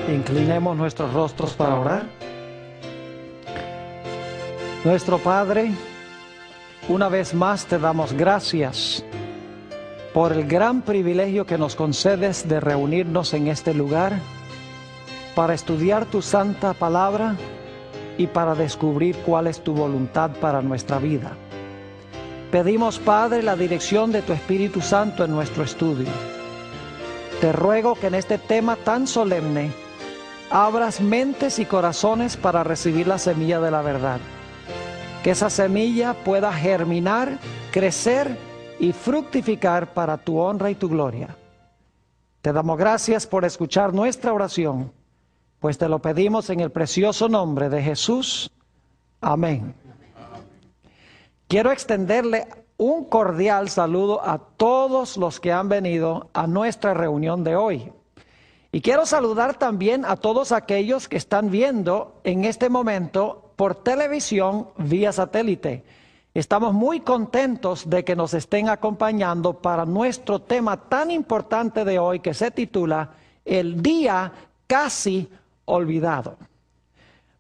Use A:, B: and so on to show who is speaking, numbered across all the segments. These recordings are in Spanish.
A: Inclinemos nuestros rostros para orar. Nuestro Padre, una vez más te damos gracias por el gran privilegio que nos concedes de reunirnos en este lugar para estudiar tu santa palabra y para descubrir cuál es tu voluntad para nuestra vida. Pedimos, Padre, la dirección de tu Espíritu Santo en nuestro estudio. Te ruego que en este tema tan solemne abras mentes y corazones para recibir la semilla de la verdad. Que esa semilla pueda germinar, crecer y fructificar para tu honra y tu gloria. Te damos gracias por escuchar nuestra oración, pues te lo pedimos en el precioso nombre de Jesús. Amén. Quiero extenderle un cordial saludo a todos los que han venido a nuestra reunión de hoy. Y quiero saludar también a todos aquellos que están viendo en este momento por televisión vía satélite. Estamos muy contentos de que nos estén acompañando para nuestro tema tan importante de hoy, que se titula El Día Casi Olvidado.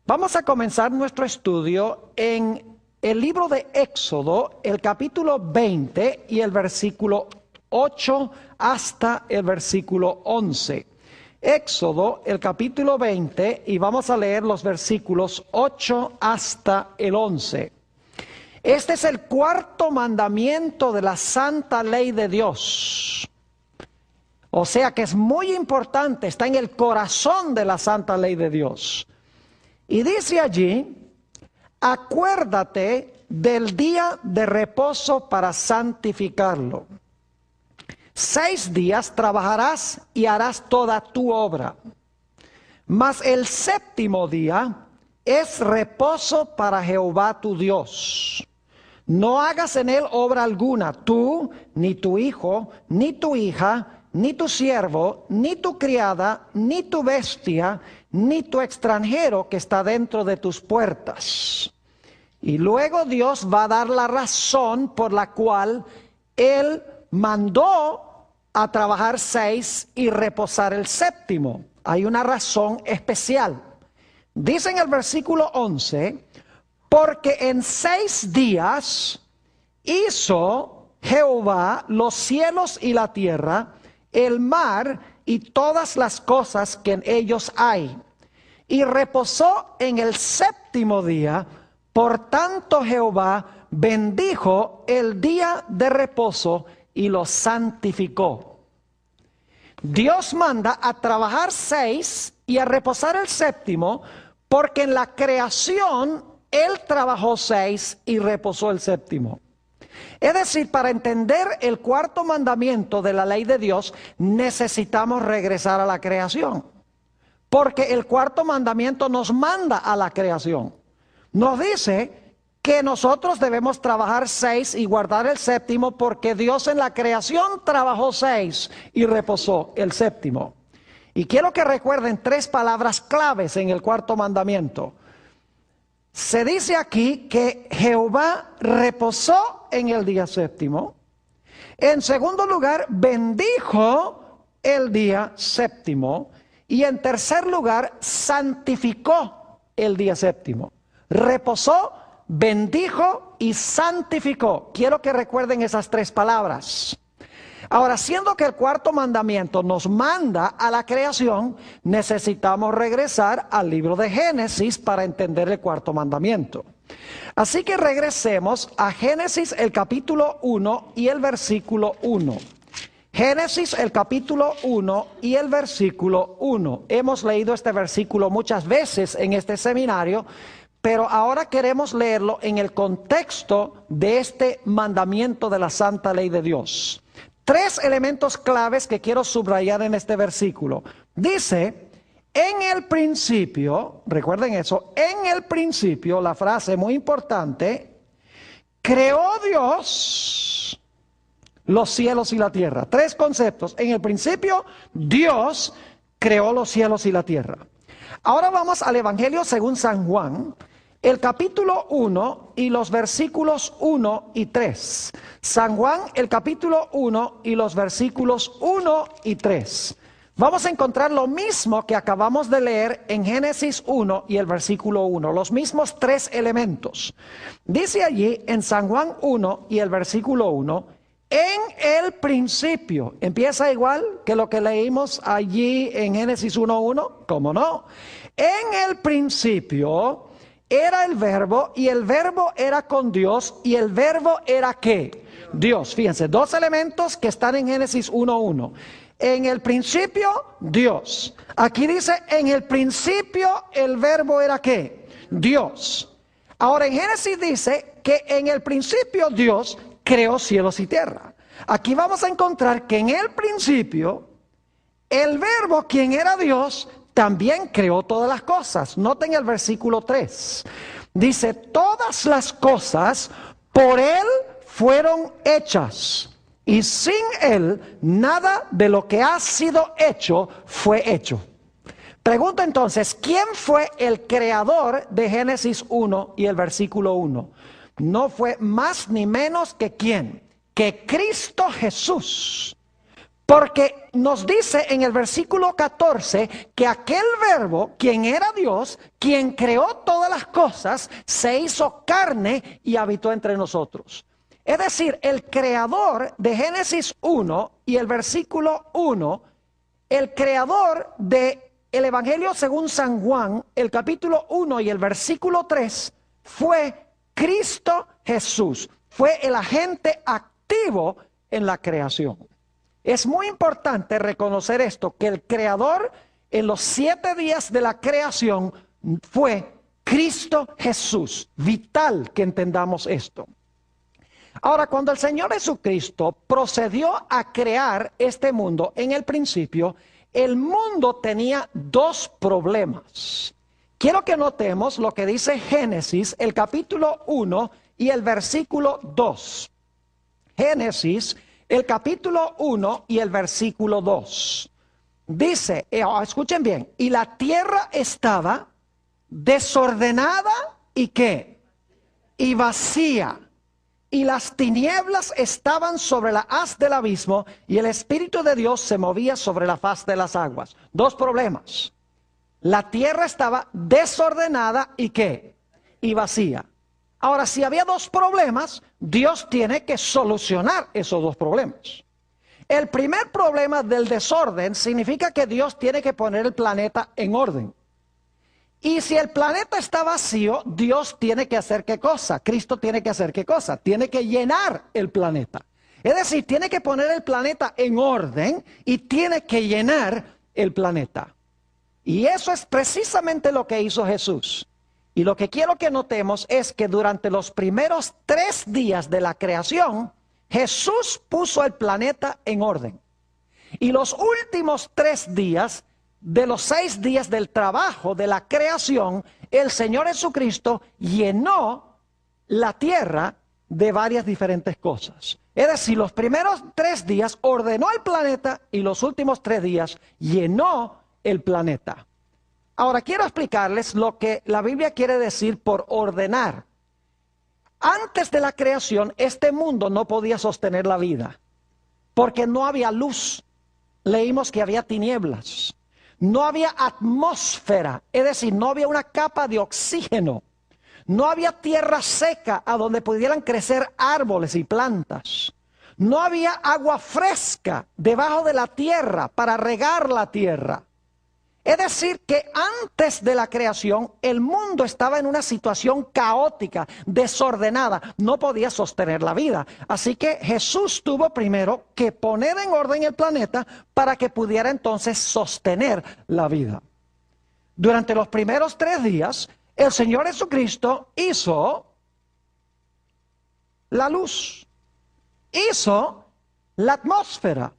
A: Vamos a comenzar nuestro estudio en el libro de Éxodo, el capítulo 20 y el versículo 8 hasta el versículo 11. Éxodo, el capítulo 20, y vamos a leer los versículos 8 hasta el 11. Este es el cuarto mandamiento de la santa ley de Dios. O sea que es muy importante, está en el corazón de la santa ley de Dios. Y dice allí: acuérdate del día de reposo para santificarlo. 6 días trabajarás y harás toda tu obra. Mas el séptimo día es reposo para Jehová tu Dios. No hagas en él obra alguna, tú, ni tu hijo, ni tu hija, ni tu siervo, ni tu criada, ni tu bestia, ni tu extranjero que está dentro de tus puertas. Y luego Dios va a dar la razón por la cual Él mandó a trabajar 6 y reposar el séptimo. Hay una razón especial. Dice en el versículo 11, porque en 6 días hizo Jehová los cielos y la tierra, el mar y todas las cosas que en ellos hay. Y reposó en el séptimo día. Por tanto Jehová bendijo el día de reposo y lo santificó. Dios manda a trabajar 6 y a reposar el séptimo, porque en la creación Él trabajó 6 y reposó el séptimo. Es decir, para entender el cuarto mandamiento de la ley de Dios, necesitamos regresar a la creación. Porque el cuarto mandamiento nos manda a la creación. Nos dice que nosotros debemos trabajar 6 y guardar el séptimo, porque Dios en la creación trabajó 6 y reposó el séptimo. Y quiero que recuerden 3 palabras claves en el cuarto mandamiento. Se dice aquí que Jehová reposó en el día séptimo. En segundo lugar, bendijo el día séptimo. Y en tercer lugar, santificó el día séptimo. Reposó, bendijo y santificó. Quiero que recuerden esas 3 palabras. Ahora, siendo que el cuarto mandamiento nos manda a la creación, necesitamos regresar al libro de Génesis para entender el cuarto mandamiento. Así que regresemos a Génesis el capítulo 1 y el versículo 1. Génesis el capítulo 1 y el versículo 1. Hemos leído este versículo muchas veces en este seminario, pero ahora queremos leerlo en el contexto de este mandamiento de la santa ley de Dios. 3 elementos claves que quiero subrayar en este versículo. Dice, en el principio, recuerden eso, en el principio, la frase muy importante, creó Dios los cielos y la tierra. 3 conceptos. En el principio, Dios creó los cielos y la tierra. Ahora vamos al Evangelio según San Juan, el capítulo 1 y los versículos 1 y 3. San Juan, el capítulo 1 y los versículos 1 y 3. vamos a encontrar lo mismo que acabamos de leer en Génesis 1 y el versículo 1, los mismos tres elementos. Dice allí en San Juan 1 y el versículo 1, en el principio, empieza igual que lo que leímos allí en Génesis 1:1, ¿cómo no? En el principio era el verbo y el verbo era con Dios y el verbo era ¿qué? Dios. Fíjense, dos elementos que están en Génesis 1:1. En el principio, Dios. Aquí dice, en el principio el verbo era ¿qué? Dios. Ahora en Génesis dice que en el principio Dios creó cielos y tierra. Aquí vamos a encontrar que en el principio el verbo, quien era Dios, también creó todas las cosas. Noten el versículo 3. Dice, todas las cosas por Él fueron hechas. Y sin Él, nada de lo que ha sido hecho fue hecho. Pregunto entonces, ¿quién fue el creador de Génesis 1 y el versículo 1? No fue más ni menos que ¿quién? Que Cristo Jesús. Porque nos dice en el versículo 14 que aquel verbo, quien era Dios, quien creó todas las cosas, se hizo carne y habitó entre nosotros. Es decir, el creador de Génesis 1 y el versículo 1, el creador del Evangelio según San Juan, el capítulo 1 y el versículo 3, fue Cristo Jesús. Fue el agente activo en la creación. Es muy importante reconocer esto, que el creador en los 7 días de la creación fue Cristo Jesús. Vital que entendamos esto. Ahora, cuando el Señor Jesucristo procedió a crear este mundo, en el principio, el mundo tenía dos problemas. Quiero que notemos lo que dice Génesis, el capítulo 1 y el versículo 2. Génesis, el capítulo 1 y el versículo 2. Dice, escuchen bien, y la tierra estaba desordenada y ¿qué? Y vacía. Y las tinieblas estaban sobre la haz del abismo y el Espíritu de Dios se movía sobre la faz de las aguas. Dos problemas. La tierra estaba desordenada y ¿qué? Y vacía. Ahora, si había dos problemas, Dios tiene que solucionar esos dos problemas. El primer problema del desorden significa que Dios tiene que poner el planeta en orden. Y si el planeta está vacío, Dios tiene que hacer ¿qué cosa? Cristo tiene que hacer ¿qué cosa? Tiene que llenar el planeta. Es decir, tiene que poner el planeta en orden y tiene que llenar el planeta. Y eso es precisamente lo que hizo Jesús. Y lo que quiero que notemos es que durante los primeros 3 días de la creación, Jesús puso el planeta en orden. Y los últimos 3 días de los 6 días del trabajo de la creación, el Señor Jesucristo llenó la tierra de varias diferentes cosas. Es decir, los primeros 3 días ordenó el planeta y los últimos 3 días llenó el planeta. Ahora quiero explicarles lo que la Biblia quiere decir por ordenar. Antes de la creación, este mundo no podía sostener la vida, porque no había luz. Leímos que había tinieblas. No había atmósfera, es decir, no había una capa de oxígeno. No había tierra seca a donde pudieran crecer árboles y plantas. No había agua fresca debajo de la tierra para regar la tierra. Es decir, que antes de la creación el mundo estaba en una situación caótica, desordenada, no podía sostener la vida. Así que Jesús tuvo primero que poner en orden el planeta para que pudiera entonces sostener la vida. Durante los primeros 3 días, el Señor Jesucristo hizo la luz, hizo la atmósfera,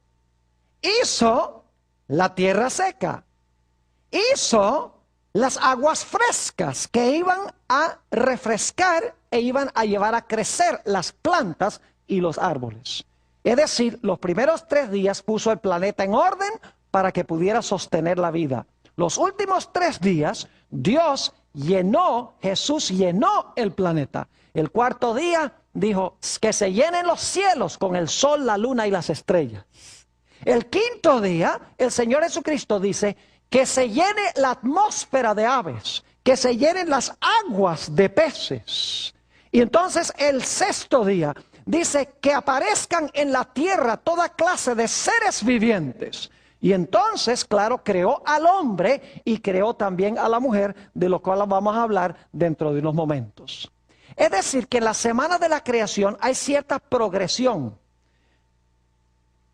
A: hizo la tierra seca. Hizo las aguas frescas que iban a refrescar e iban a llevar a crecer las plantas y los árboles. Es decir, los primeros 3 días puso el planeta en orden para que pudiera sostener la vida. Los últimos 3 días, Jesús llenó el planeta. El 4º día dijo que se llenen los cielos con el sol, la luna y las estrellas. El quinto día, el Señor Jesucristo dice que se llene la atmósfera de aves, que se llenen las aguas de peces. Y entonces el sexto día dice que aparezcan en la tierra toda clase de seres vivientes. Y entonces, claro, creó al hombre y creó también a la mujer, de lo cual vamos a hablar dentro de unos momentos. Es decir, que en la semana de la creación hay cierta progresión.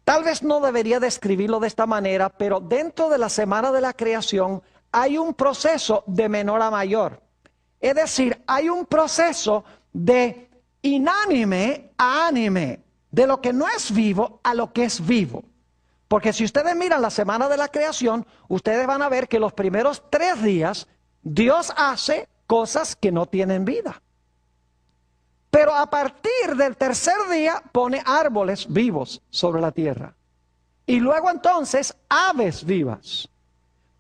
A: Tal vez no debería describirlo de esta manera, pero dentro de la semana de la creación hay un proceso de menor a mayor. Es decir, hay un proceso de inánime a ánime, de lo que no es vivo a lo que es vivo. Porque si ustedes miran la semana de la creación, ustedes van a ver que los primeros 3 días Dios hace cosas que no tienen vida. Pero a partir del tercer día pone árboles vivos sobre la tierra. Y luego entonces aves vivas,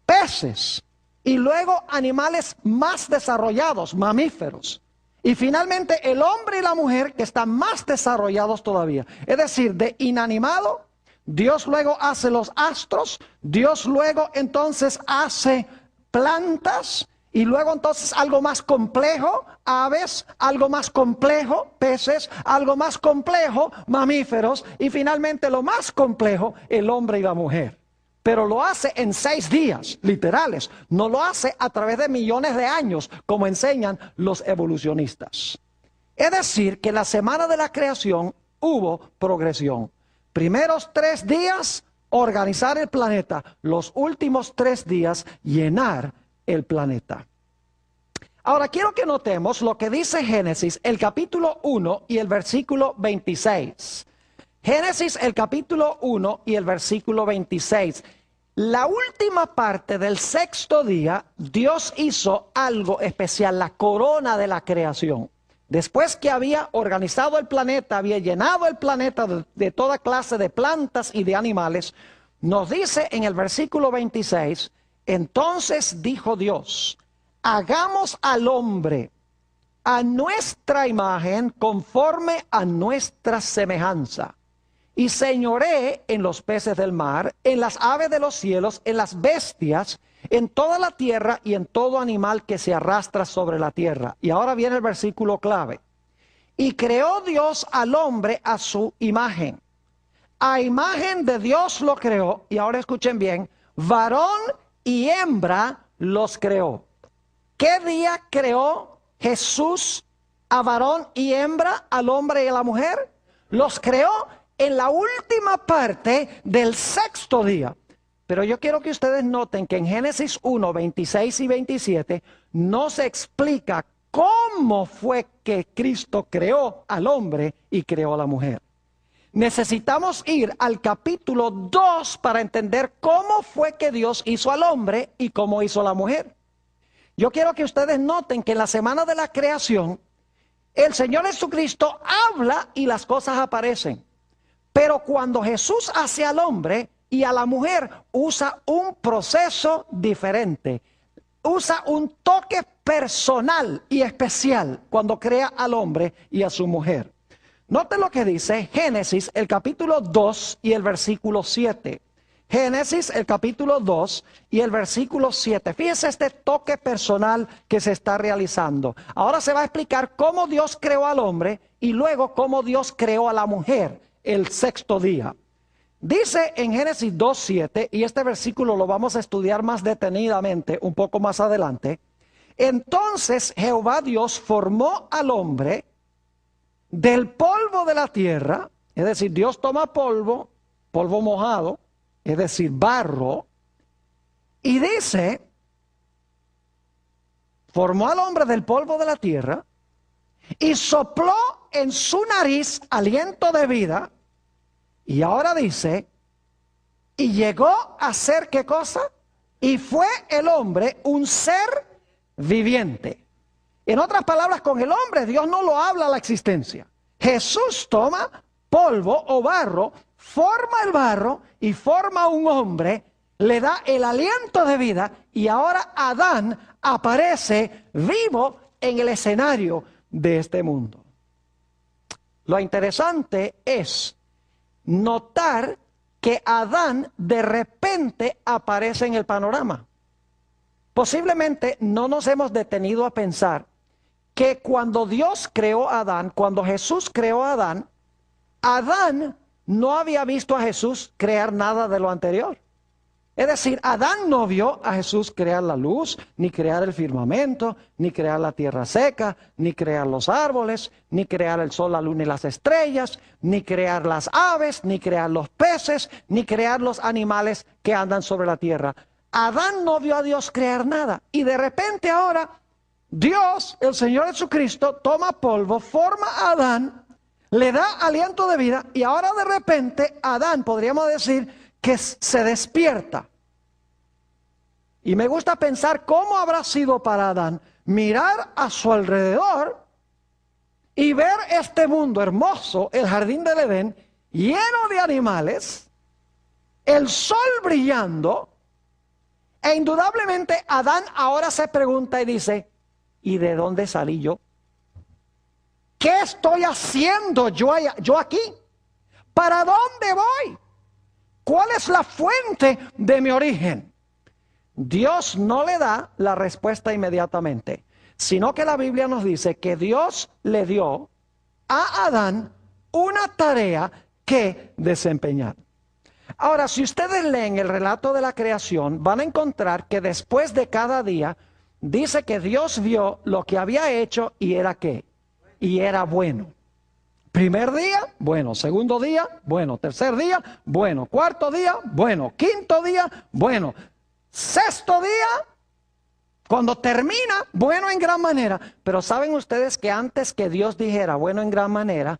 A: peces, y luego animales más desarrollados, mamíferos. Y finalmente el hombre y la mujer que están más desarrollados todavía. Es decir, de inanimado, Dios luego hace los astros, Dios luego entonces hace plantas, y luego entonces algo más complejo, aves, algo más complejo, peces, algo más complejo, mamíferos, y finalmente lo más complejo, el hombre y la mujer. Pero lo hace en 6 días, literales. No lo hace a través de millones de años, como enseñan los evolucionistas. Es decir, que en la semana de la creación hubo progresión. Primeros 3 días, organizar el planeta. Los últimos 3 días, llenar el planeta. Ahora quiero que notemos lo que dice Génesis, el capítulo 1 y el versículo 26. Génesis, el capítulo 1 y el versículo 26. La última parte del sexto día, Dios hizo algo especial, la corona de la creación. Después que había organizado el planeta, había llenado el planeta de toda clase de plantas y de animales, nos dice en el versículo 26, entonces dijo Dios, hagamos al hombre a nuestra imagen conforme a nuestra semejanza. Y señoree en los peces del mar, en las aves de los cielos, en las bestias, en toda la tierra y en todo animal que se arrastra sobre la tierra. Y ahora viene el versículo clave. Y creó Dios al hombre a su imagen. A imagen de Dios lo creó. Y ahora escuchen bien. Varón y hembra los creó. ¿Qué día creó Jesús a varón y hembra, al hombre y a la mujer? Los creó en la última parte del sexto día. Pero yo quiero que ustedes noten que en Génesis 1, 26 y 27 no se explica cómo fue que Cristo creó al hombre y creó a la mujer. Necesitamos ir al capítulo 2 para entender cómo fue que Dios hizo al hombre y cómo hizo a la mujer. Yo quiero que ustedes noten que en la semana de la creación, el Señor Jesucristo habla y las cosas aparecen. Pero cuando Jesús hace al hombre y a la mujer, usa un proceso diferente. Usa un toque personal y especial cuando crea al hombre y a su mujer. Noten lo que dice Génesis, el capítulo 2 y el versículo 7. Génesis, el capítulo 2 y el versículo 7. Fíjense este toque personal que se está realizando. Ahora se va a explicar cómo Dios creó al hombre y luego cómo Dios creó a la mujer el sexto día. Dice en Génesis 2:7, y este versículo lo vamos a estudiar más detenidamente un poco más adelante. Entonces Jehová Dios formó al hombre del polvo de la tierra, es decir, Dios toma polvo, polvo mojado, es decir, barro, y dice, formó al hombre del polvo de la tierra y sopló en su nariz aliento de vida. Y ahora dice, y llegó a ser ¿qué cosa? Y fue el hombre un ser viviente. En otras palabras, con el hombre Dios no lo habla a la existencia. Jesús toma polvo o barro, forma el barro y forma un hombre, le da el aliento de vida y ahora Adán aparece vivo en el escenario de este mundo. Lo interesante es notar que Adán de repente aparece en el panorama. Posiblemente no nos hemos detenido a pensar que cuando Dios creó a Adán, cuando Jesús creó a Adán, Adán no había visto a Jesús crear nada de lo anterior. Es decir, Adán no vio a Jesús crear la luz, ni crear el firmamento, ni crear la tierra seca, ni crear los árboles, ni crear el sol, la luna y las estrellas, ni crear las aves, ni crear los peces, ni crear los animales que andan sobre la tierra. Adán no vio a Dios crear nada. Y de repente ahora Dios, el Señor Jesucristo, toma polvo, forma a Adán, le da aliento de vida y ahora de repente Adán, podríamos decir, que se despierta. Y me gusta pensar cómo habrá sido para Adán mirar a su alrededor y ver este mundo hermoso, el jardín del Edén, lleno de animales, el sol brillando, e indudablemente Adán ahora se pregunta y dice, ¿y de dónde salí yo? ¿Qué estoy haciendo yo aquí? ¿Para dónde voy? ¿Cuál es la fuente de mi origen? Dios no le da la respuesta inmediatamente, sino que la Biblia nos dice que Dios le dio a Adán una tarea que desempeñar. Ahora, si ustedes leen el relato de la creación, van a encontrar que después de cada día, dice que Dios vio lo que había hecho y era ¿qué? Y era bueno. Primer día, bueno. Segundo día, bueno. Tercer día, bueno. Cuarto día, bueno. Quinto día, bueno. Sexto día, cuando termina, bueno en gran manera. Pero saben ustedes que antes que Dios dijera bueno en gran manera,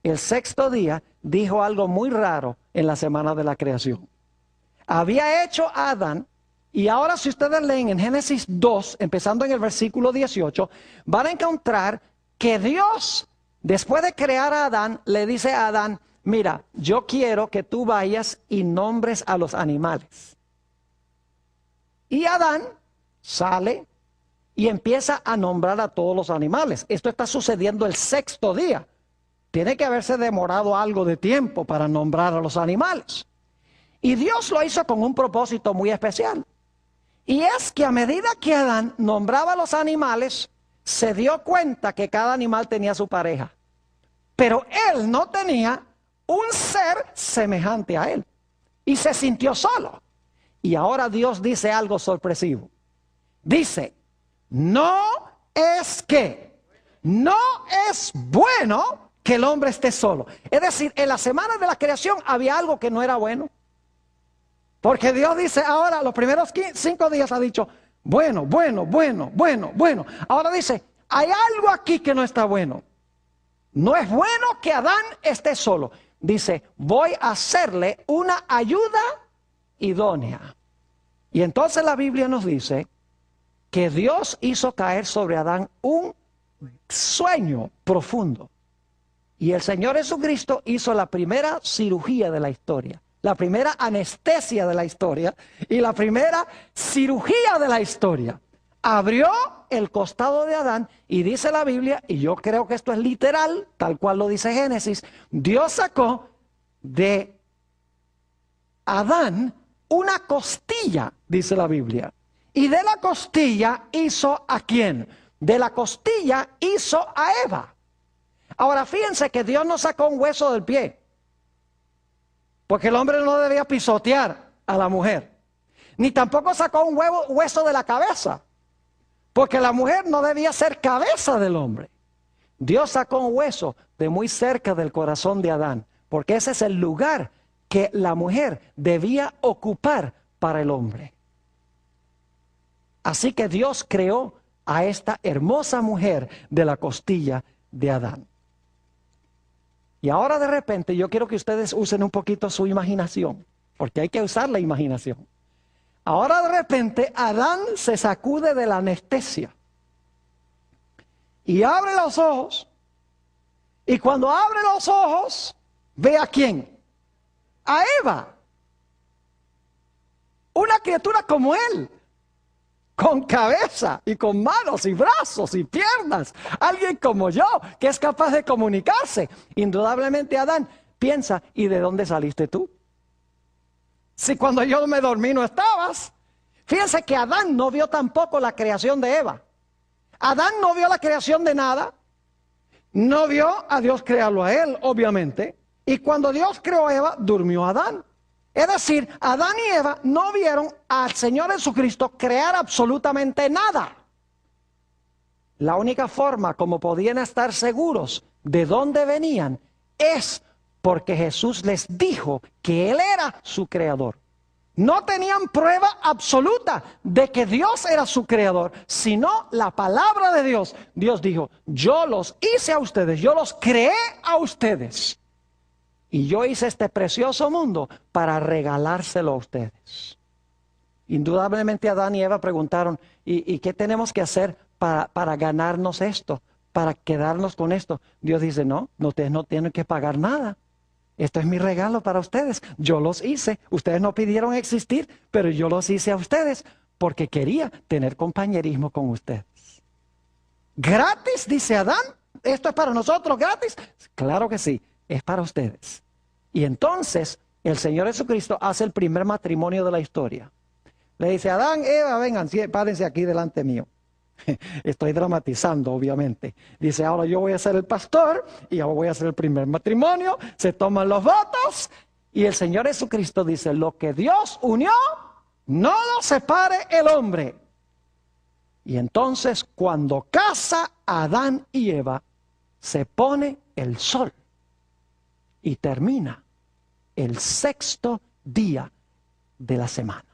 A: el sexto día dijo algo muy raro en la semana de la creación. Había hecho a Adán, y ahora si ustedes leen en Génesis 2, empezando en el versículo 18, van a encontrar que Dios, después de crear a Adán, le dice a Adán, mira, yo quiero que tú vayas y nombres a los animales. Y Adán sale y empieza a nombrar a todos los animales. Esto está sucediendo el sexto día. Tiene que haberse demorado algo de tiempo para nombrar a los animales. Y Dios lo hizo con un propósito muy especial. Y es que a medida que Adán nombraba a los animales, se dio cuenta que cada animal tenía su pareja. Pero él no tenía un ser semejante a él. Y se sintió solo. Y ahora Dios dice algo sorpresivo. Dice, no es bueno que el hombre esté solo. Es decir, en la semana de la creación había algo que no era bueno. Porque Dios dice ahora, los primeros 5 días ha dicho, bueno. Ahora dice, hay algo aquí que no está bueno. No es bueno que Adán esté solo. Dice, voy a hacerle una ayuda idónea. Y entonces la Biblia nos dice que Dios hizo caer sobre Adán un sueño profundo. Y el Señor Jesucristo hizo la primera cirugía de la historia, la primera anestesia de la historia y la primera cirugía de la historia. Abrió el costado de Adán y dice la Biblia, y yo creo que esto es literal, tal cual lo dice Génesis, Dios sacó de Adán una costilla, dice la Biblia. Y de la costilla hizo ¿a quién? De la costilla hizo a Eva. Ahora fíjense que Dios no sacó un hueso del pie, porque el hombre no debía pisotear a la mujer. Ni tampoco sacó un hueso de la cabeza, porque la mujer no debía ser cabeza del hombre. Dios sacó un hueso de muy cerca del corazón de Adán, porque ese es el lugar que la mujer debía ocupar para el hombre. Así que Dios creó a esta hermosa mujer de la costilla de Adán. Y ahora de repente yo quiero que ustedes usen un poquito su imaginación, porque hay que usar la imaginación. Ahora de repente Adán se sacude de la anestesia y abre los ojos. Y cuando abre los ojos, ve a quién. A Eva. Una criatura como él. Con cabeza y con manos y brazos y piernas. Alguien como yo, que es capaz de comunicarse. Indudablemente Adán piensa, ¿y de dónde saliste tú? Si cuando yo me dormí no estabas. Fíjense que Adán no vio tampoco la creación de Eva. Adán no vio la creación de nada. No vio a Dios crearlo a él, obviamente. Y cuando Dios creó a Eva, durmió Adán. Es decir, Adán y Eva no vieron al Señor Jesucristo crear absolutamente nada. La única forma como podían estar seguros de dónde venían es porque Jesús les dijo que Él era su creador. No tenían prueba absoluta de que Dios era su creador, sino la palabra de Dios. Dios dijo, yo los hice a ustedes, yo los creé a ustedes. Y yo hice este precioso mundo para regalárselo a ustedes. Indudablemente Adán y Eva preguntaron, ¿y qué tenemos que hacer para ganarnos esto? Para quedarnos con esto. Dios dice, no, ustedes no tienen que pagar nada. Esto es mi regalo para ustedes. Yo los hice. Ustedes no pidieron existir, pero yo los hice a ustedes porque quería tener compañerismo con ustedes. ¿Gratis? Dice Adán. ¿Esto es para nosotros gratis? Claro que sí, es para ustedes. Y entonces el Señor Jesucristo hace el primer matrimonio de la historia. Le dice, Adán, Eva, vengan, párense aquí delante mío. Estoy dramatizando, obviamente. Dice, ahora yo voy a ser el pastor y ahora voy a hacer el primer matrimonio. Se toman los votos y el Señor Jesucristo dice, lo que Dios unió, no lo separe el hombre. Y entonces cuando casa Adán y Eva, se pone el sol y termina el sexto día de la semana.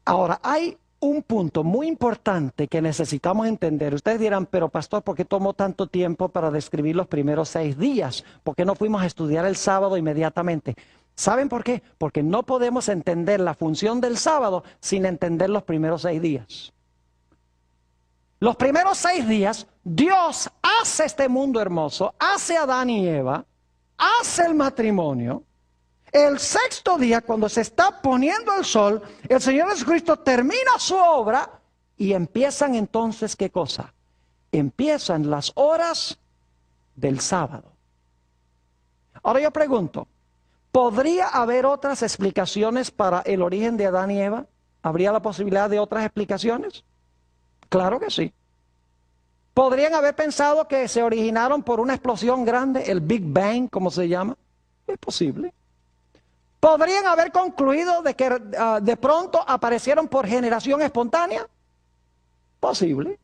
A: Ahora, hay un punto muy importante que necesitamos entender. Ustedes dirán, pero pastor, ¿por qué tomó tanto tiempo para describir los primeros 6 días? ¿Por qué no fuimos a estudiar el sábado inmediatamente? ¿Saben por qué? Porque no podemos entender la función del sábado sin entender los primeros 6 días. Los primeros 6 días, Dios hace este mundo hermoso, hace a Adán y Eva, hace el matrimonio. El sexto día, cuando se está poniendo el sol, el Señor Jesucristo termina su obra y empiezan entonces, ¿qué cosa? Empiezan las horas del sábado. Ahora yo pregunto, ¿podría haber otras explicaciones para el origen de Adán y Eva? ¿Habría la posibilidad de otras explicaciones? Claro que sí. ¿Podrían haber pensado que se originaron por una explosión grande, el Big Bang, como se llama? Es posible. ¿Podrían haber concluido de que de pronto aparecieron por generación espontánea? Posible.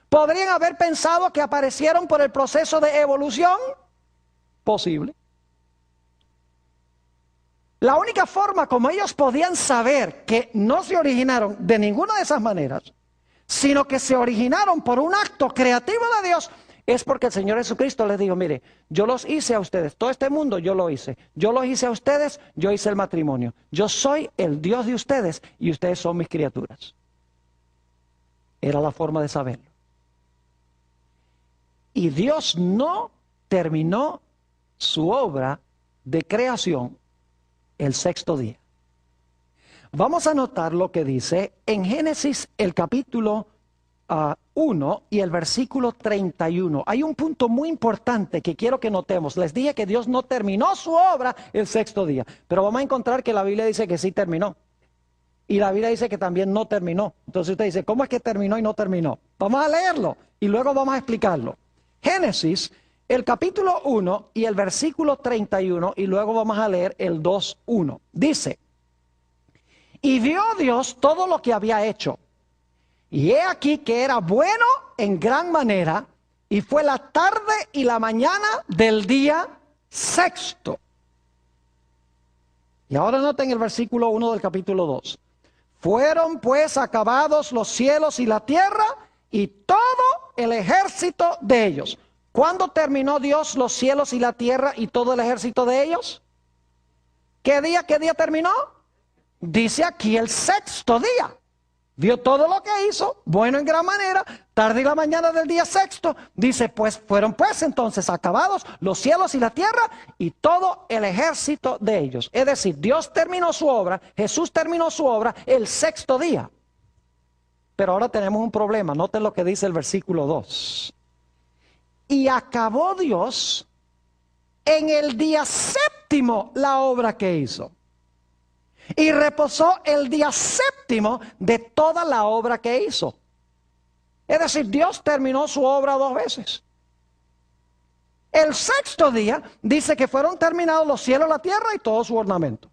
A: ¿Podrían haber pensado que aparecieron por el proceso de evolución? Posible. La única forma como ellos podían saber que no se originaron de ninguna de esas maneras, sino que se originaron por un acto creativo de Dios, es porque el Señor Jesucristo les dijo, mire, yo los hice a ustedes, todo este mundo yo lo hice. Yo los hice a ustedes, yo hice el matrimonio. Yo soy el Dios de ustedes y ustedes son mis criaturas. Era la forma de saberlo. Y Dios no terminó su obra de creación el sexto día. Vamos a notar lo que dice en Génesis el capítulo 1 y el versículo 31. Hay un punto muy importante que quiero que notemos. Les dije que Dios no terminó su obra el sexto día, pero vamos a encontrar que la Biblia dice que sí terminó. Y la Biblia dice que también no terminó. Entonces usted dice, ¿cómo es que terminó y no terminó? Vamos a leerlo y luego vamos a explicarlo. Génesis, el capítulo 1 y el versículo 31 y luego vamos a leer el 2:1. Dice, y vio Dios todo lo que había hecho. Y he aquí que era bueno en gran manera, y fue la tarde y la mañana del día sexto. Y ahora noten el versículo 1 del capítulo 2. Fueron pues acabados los cielos y la tierra, y todo el ejército de ellos. ¿Cuándo terminó Dios los cielos y la tierra y todo el ejército de ellos? ¿Qué día terminó? Dice aquí el sexto día. Vio todo lo que hizo, bueno en gran manera, tarde y la mañana del día sexto. Dice, pues fueron pues entonces acabados los cielos y la tierra y todo el ejército de ellos. Es decir, Dios terminó su obra, Jesús terminó su obra el sexto día. Pero ahora tenemos un problema, noten lo que dice el versículo 2. Y acabó Dios en el día séptimo la obra que hizo. Y reposó el día séptimo de toda la obra que hizo. Es decir, Dios terminó su obra 2 veces. El sexto día dice que fueron terminados los cielos, la tierra y todo su ornamento.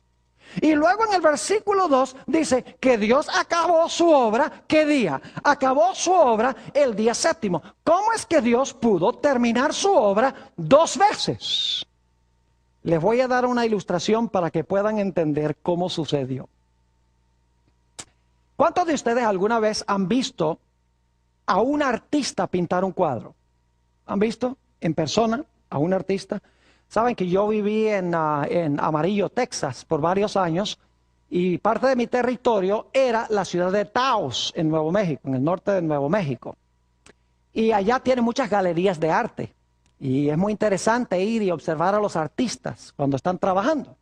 A: Y luego en el versículo 2 dice que Dios acabó su obra. ¿Qué día? Acabó su obra el día séptimo. ¿Cómo es que Dios pudo terminar su obra 2 veces? Les voy a dar una ilustración para que puedan entender cómo sucedió. ¿Cuántos de ustedes alguna vez han visto a un artista pintar un cuadro? ¿Han visto en persona a un artista? Saben que yo viví en Amarillo, Texas, por varios años, y parte de mi territorio era la ciudad de Taos, en Nuevo México, en el norte de Nuevo México. Y allá tiene muchas galerías de arte, y es muy interesante ir y observar a los artistas cuando están trabajando.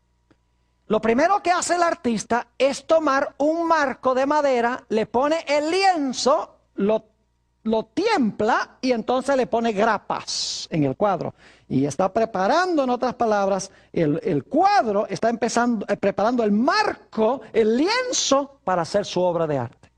A: Lo primero que hace el artista es tomar un marco de madera, le pone el lienzo, lo tiempla y entonces le pone grapas en el cuadro. Y está preparando, en otras palabras, el cuadro, está preparando el marco, el lienzo para hacer su obra de arte.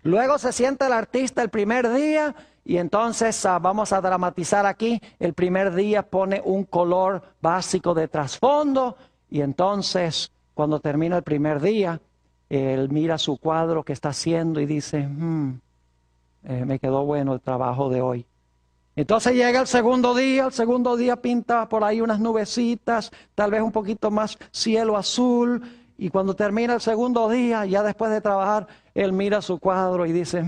A: Luego se sienta el artista el primer día y entonces vamos a dramatizar aquí. El primer día pone un color básico de trasfondo y entonces cuando termina el primer día, él mira su cuadro que está haciendo y dice, me quedó bueno el trabajo de hoy. Entonces llega el segundo día pinta por ahí unas nubecitas, tal vez un poquito más cielo azul, y cuando termina el segundo día, ya después de trabajar, él mira su cuadro y dice,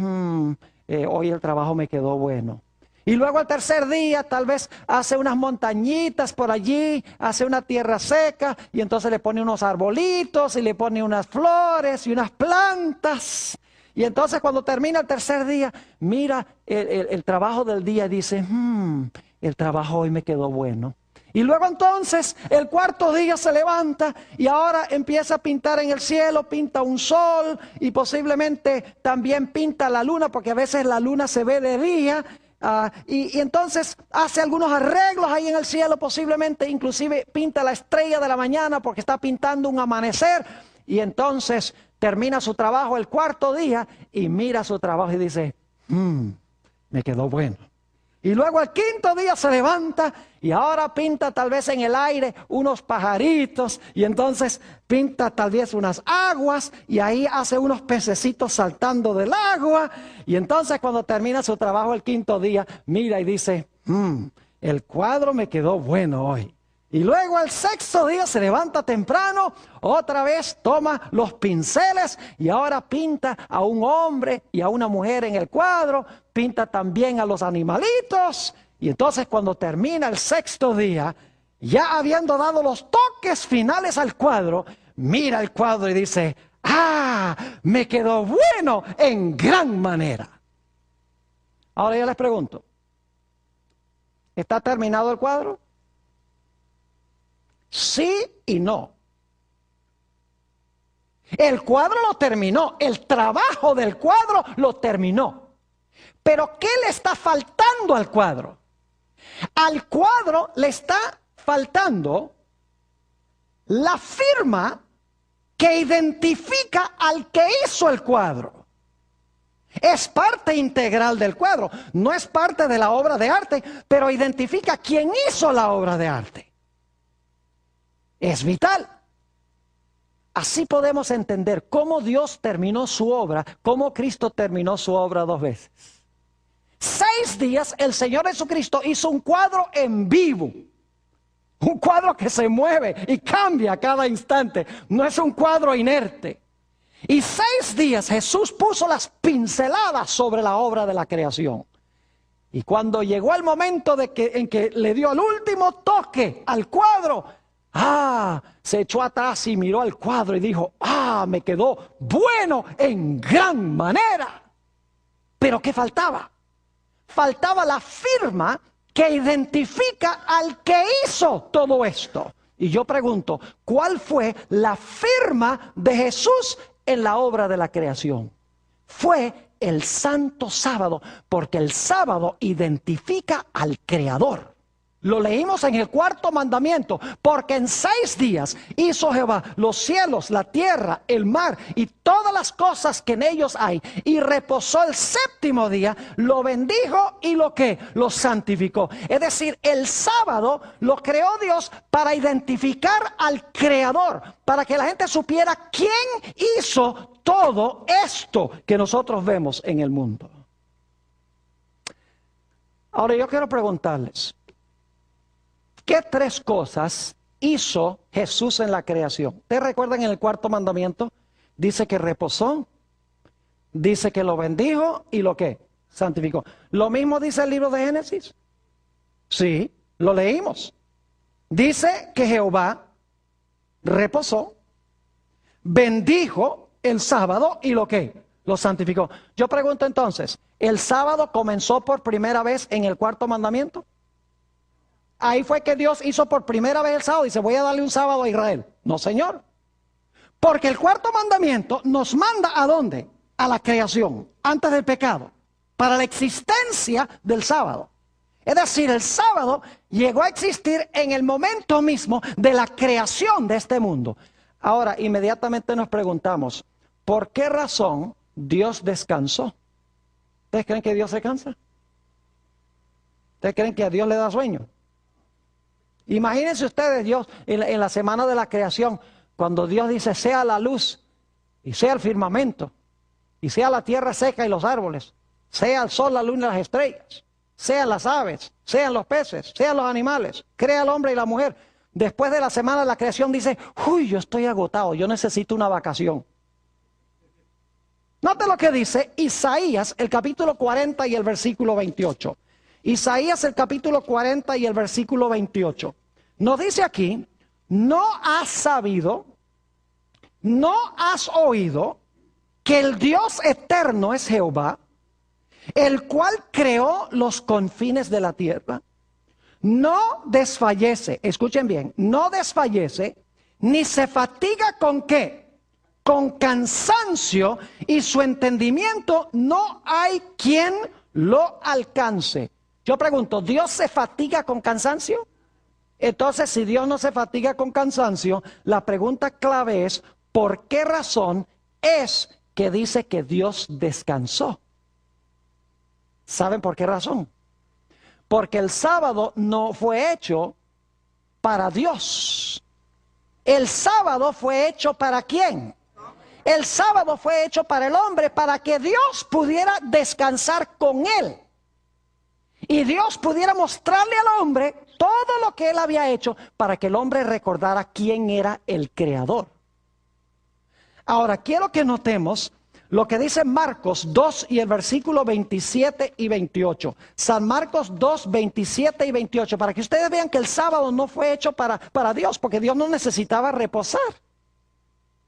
A: hoy el trabajo me quedó bueno. Y luego el tercer día tal vez hace unas montañitas por allí, hace una tierra seca, y entonces le pone unos arbolitos, y le pone unas flores y unas plantas. Y entonces cuando termina el tercer día, mira el trabajo del día y dice, el trabajo hoy me quedó bueno. Y luego entonces el cuarto día se levanta y ahora empieza a pintar en el cielo, pinta un sol y posiblemente también pinta la luna, porque a veces la luna se ve de día. Y entonces hace algunos arreglos ahí en el cielo, posiblemente inclusive pinta la estrella de la mañana porque está pintando un amanecer. Y entonces termina su trabajo el cuarto día y mira su trabajo y dice, me quedó bueno. Y luego el quinto día se levanta y ahora pinta tal vez en el aire unos pajaritos y entonces pinta tal vez unas aguas y ahí hace unos pececitos saltando del agua. Y entonces cuando termina su trabajo el quinto día, mira y dice, el cuadro me quedó bueno hoy. Y luego el sexto día se levanta temprano, otra vez toma los pinceles y ahora pinta a un hombre y a una mujer en el cuadro, pinta también a los animalitos. Y entonces cuando termina el sexto día, ya habiendo dado los toques finales al cuadro, mira el cuadro y dice, me quedó bueno en gran manera. Ahora yo les pregunto, ¿está terminado el cuadro? Sí y no. El cuadro lo terminó, el trabajo del cuadro lo terminó. Pero ¿qué le está faltando al cuadro? Al cuadro le está faltando la firma que identifica al que hizo el cuadro. Es parte integral del cuadro, no es parte de la obra de arte, pero identifica quién hizo la obra de arte. Es vital. Así podemos entender cómo Dios terminó su obra, cómo Cristo terminó su obra 2 veces. 6 días el Señor Jesucristo hizo un cuadro en vivo. Un cuadro que se mueve y cambia a cada instante. No es un cuadro inerte. Y 6 días Jesús puso las pinceladas sobre la obra de la creación. Y cuando llegó el momento en que le dio el último toque al cuadro, se echó atrás y miró al cuadro y dijo, me quedó bueno en gran manera. Pero ¿qué faltaba? Faltaba la firma que identifica al que hizo todo esto. Y yo pregunto, ¿cuál fue la firma de Jesús en la obra de la creación? Fue el santo sábado, porque el sábado identifica al Creador. Lo leímos en el cuarto mandamiento, porque en 6 días hizo Jehová los cielos, la tierra, el mar y todas las cosas que en ellos hay. Y reposó el séptimo día, lo bendijo y lo santificó. Es decir, el sábado lo creó Dios para identificar al Creador, para que la gente supiera quién hizo todo esto que nosotros vemos en el mundo. Ahora yo quiero preguntarles, ¿qué 3 cosas hizo Jesús en la creación? ¿Ustedes recuerdan en el cuarto mandamiento? Dice que reposó, dice que lo bendijo y lo que santificó. ¿Lo mismo dice el libro de Génesis? Sí, lo leímos. Dice que Jehová reposó, bendijo el sábado y lo que lo santificó. Yo pregunto entonces, ¿el sábado comenzó por primera vez en el cuarto mandamiento? Ahí fue que Dios hizo por primera vez el sábado. Dice, voy a darle un sábado a Israel. No, señor. Porque el cuarto mandamiento nos manda ¿a dónde? A la creación, antes del pecado, para la existencia del sábado. Es decir, el sábado llegó a existir en el momento mismo de la creación de este mundo. Ahora, inmediatamente nos preguntamos, ¿por qué razón Dios descansó? ¿Ustedes creen que Dios se cansa? ¿Ustedes creen que a Dios le da sueño? Imagínense ustedes Dios en la semana de la creación, cuando Dios dice sea la luz y sea el firmamento y sea la tierra seca y los árboles, sea el sol, la luna y las estrellas, sean las aves, sean los peces, sean los animales, crea el hombre y la mujer. Después de la semana de la creación dice, uy, yo estoy agotado, yo necesito una vacación. Note lo que dice Isaías, el capítulo 40 y el versículo 28. Isaías el capítulo 40 y el versículo 28. Nos dice aquí, no has sabido, no has oído que el Dios eterno es Jehová, el cual creó los confines de la tierra. No desfallece, escuchen bien, no desfallece, ni se fatiga con qué, con cansancio, y su entendimiento no hay quien lo alcance. Yo pregunto, ¿Dios se fatiga con cansancio? Entonces, si Dios no se fatiga con cansancio, la pregunta clave es, ¿por qué razón es que dice que Dios descansó? ¿Saben por qué razón? Porque el sábado no fue hecho para Dios. El sábado fue hecho ¿para quién? El sábado fue hecho para el hombre, para que Dios pudiera descansar con él. Y Dios pudiera mostrarle al hombre todo lo que él había hecho para que el hombre recordara quién era el creador. Ahora, quiero que notemos lo que dice Marcos 2 y el versículo 27 y 28. San Marcos 2, 27 y 28. Para que ustedes vean que el sábado no fue hecho para Dios, porque Dios no necesitaba reposar.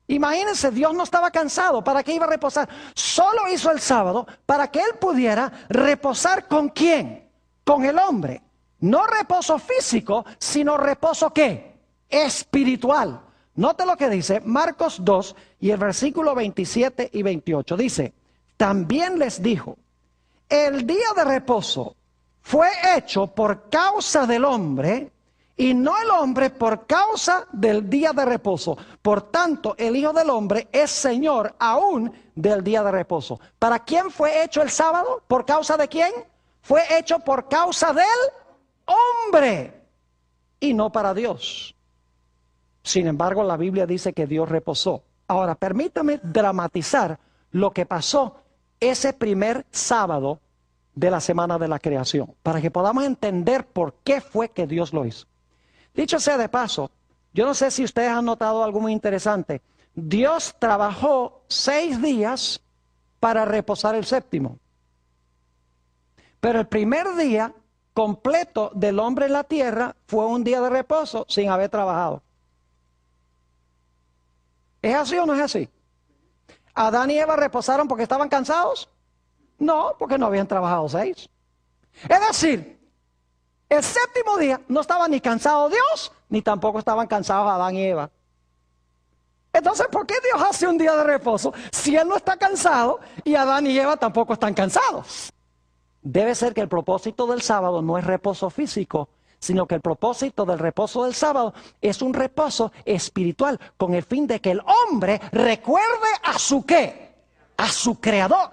A: Imagínense, Dios no estaba cansado. ¿Para qué iba a reposar? Solo hizo el sábado para que él pudiera reposar ¿con quién? Con el hombre. No reposo físico, sino reposo ¿qué? Espiritual. Note lo que dice Marcos 2 y el versículo 27 y 28. Dice, también les dijo, el día de reposo fue hecho por causa del hombre y no el hombre por causa del día de reposo. Por tanto, el Hijo del Hombre es Señor aún del día de reposo. ¿Para quién fue hecho el sábado? ¿Por causa de quién? Fue hecho por causa del hombre y no para Dios. Sin embargo, la Biblia dice que Dios reposó. Ahora, permítame dramatizar lo que pasó ese primer sábado de la semana de la creación, para que podamos entender por qué fue que Dios lo hizo. Dicho sea de paso, yo no sé si ustedes han notado algo muy interesante. Dios trabajó 6 días para reposar el séptimo. Pero el primer día completo del hombre en la tierra fue un día de reposo sin haber trabajado. ¿Es así o no es así? ¿Adán y Eva reposaron porque estaban cansados? No, porque no habían trabajado 6. Es decir, el séptimo día no estaba ni cansado Dios, ni tampoco estaban cansados Adán y Eva. Entonces, ¿por qué Dios hace un día de reposo si Él no está cansado y Adán y Eva tampoco están cansados? Debe ser que el propósito del sábado no es reposo físico, sino que el propósito del reposo del sábado es un reposo espiritual con el fin de que el hombre recuerde a su ¿qué? A su creador.